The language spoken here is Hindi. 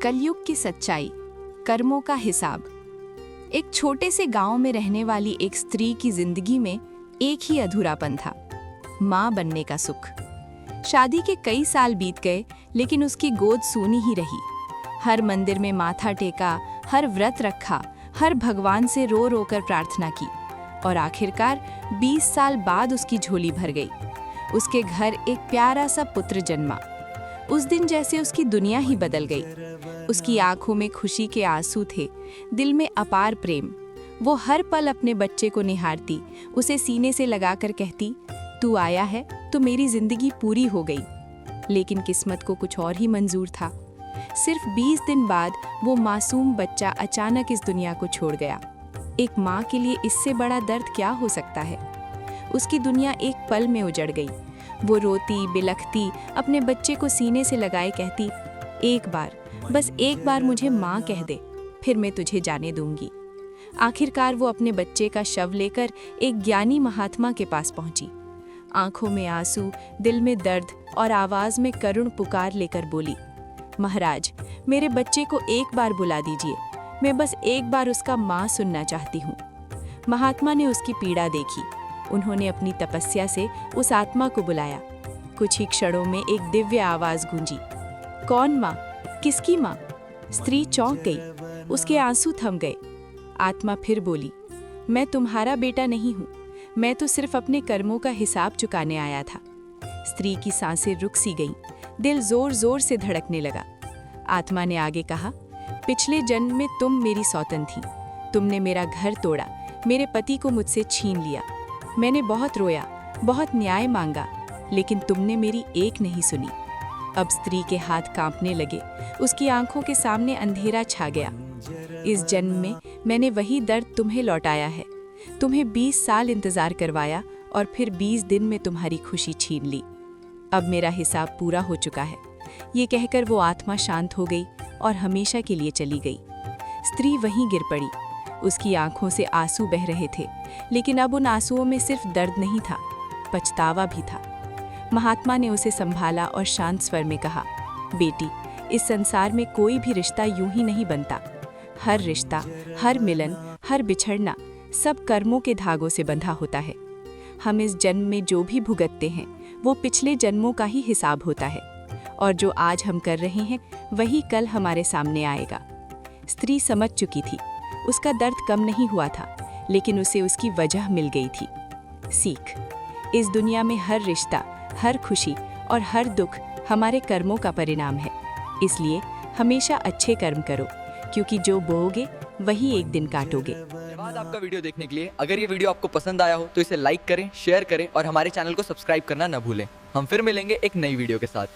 कलयुग की सच्चाई, कर्मों का हिसाब। एक छोटे से गांव में रहने वाली एक स्त्री की जिंदगी में एक ही अधूरापन था, मां बनने का सुख। शादी के कई साल बीत गए, लेकिन उसकी गोद सूनी ही रही। हर मंदिर में माथा टेका, हर व्रत रखा, हर भगवान से रो रो कर प्रार्थना की, और आखिरकार 20 साल बाद उसकी झोली भर गई। उसके घर एक प्यारा सा पुत्र जन्मा। उस दिन जैसे उसकी दुनिया ही बदल गई। उसकी आंखों में खुशी के आंसू थे, दिल में अपार प्रेम। वो हर पल अपने बच्चे को निहारती, उसे सीने से लगाकर कहती, तू आया है तो मेरी जिंदगी पूरी हो गई। लेकिन किस्मत को कुछ और ही मंजूर था। सिर्फ 20 दिन बाद वो मासूम बच्चा अचानक इस दुनिया को छोड़ गया। एक माँ के लिए इससे बड़ा दर्द क्या हो सकता है। उसकी दुनिया एक पल में उजड़ गई। वो रोती बिलखती अपने बच्चे को सीने से लगाए कहती, एक बार, बस एक बार मुझे माँ कह दे, फिर मैं तुझे जाने दूंगी। आखिरकार वो अपने बच्चे का शव लेकर एक ज्ञानी महात्मा के पास पहुंची। आंखों में आंसू, दिल में दर्द और आवाज में करुण पुकार लेकर बोली, महाराज, मेरे बच्चे को एक बार बुला दीजिए, मैं बस एक बार उसका माँ सुनना चाहती हूँ। महात्मा ने उसकी पीड़ा देखी। उन्होंने अपनी तपस्या से उस आत्मा को बुलाया। कुछ ही क्षणों में एक दिव्य आवाज गूंजी, कौन माँ, किसकी माँ? स्त्री चौंक गई, उसके आंसू थम गए। आत्मा फिर बोली, मैं तुम्हारा बेटा नहीं हूँ, मैं तो सिर्फ अपने कर्मों का हिसाब चुकाने आया था। स्त्री की सांसें रुक सी गईं, दिल जोर जोर से धड़कने लगा। आत्मा ने आगे कहा, पिछले जन्म में तुम मेरी सौतन थी। तुमने मेरा घर तोड़ा, मेरे पति को मुझसे छीन लिया। मैंने बहुत रोया, बहुत न्याय मांगा, लेकिन तुमने मेरी एक नहीं सुनी। अब स्त्री के हाथ कांपने लगे, उसकी आंखों के सामने अंधेरा छा गया। इस जन्म में मैंने वही दर्द तुम्हें लौटाया है। तुम्हें 20 साल इंतजार करवाया और फिर 20 दिन में तुम्हारी खुशी छीन ली। अब मेरा हिसाब पूरा हो चुका है। ये कहकर वो आत्मा शांत हो गई और हमेशा के लिए चली गई। स्त्री वहीं गिर पड़ी। उसकी आंखों से आंसू बह रहे थे, लेकिन अब उन आंसुओं में सिर्फ दर्द नहीं था, पछतावा भी था। महात्मा ने उसे संभाला और शांत स्वर में कहा, बेटी, इस संसार में कोई भी रिश्ता यूं ही नहीं बनता। हर रिश्ता, हर मिलन, हर बिछड़ना सब कर्मों के धागों से बंधा होता है। हम इस जन्म में जो भी भुगतते हैं वो पिछले जन्मों का ही हिसाब होता है, और जो आज हम कर रहे हैं वही कल हमारे सामने आएगा। स्त्री समझ चुकी थी। उसका दर्द कम नहीं हुआ था, लेकिन उसे उसकी वजह मिल गई थी। सीख, इस दुनिया में हर रिश्ता, हर खुशी और हर दुख हमारे कर्मों का परिणाम है। इसलिए हमेशा अच्छे कर्म करो, क्योंकि जो बोओगे वही एक दिन काटोगे। धन्यवाद आपका वीडियो देखने के लिए। अगर ये वीडियो आपको पसंद आया हो तो इसे लाइक करें, शेयर करें और हमारे चैनल को सब्सक्राइब करना न भूलें। हम फिर मिलेंगे एक नई वीडियो के साथ।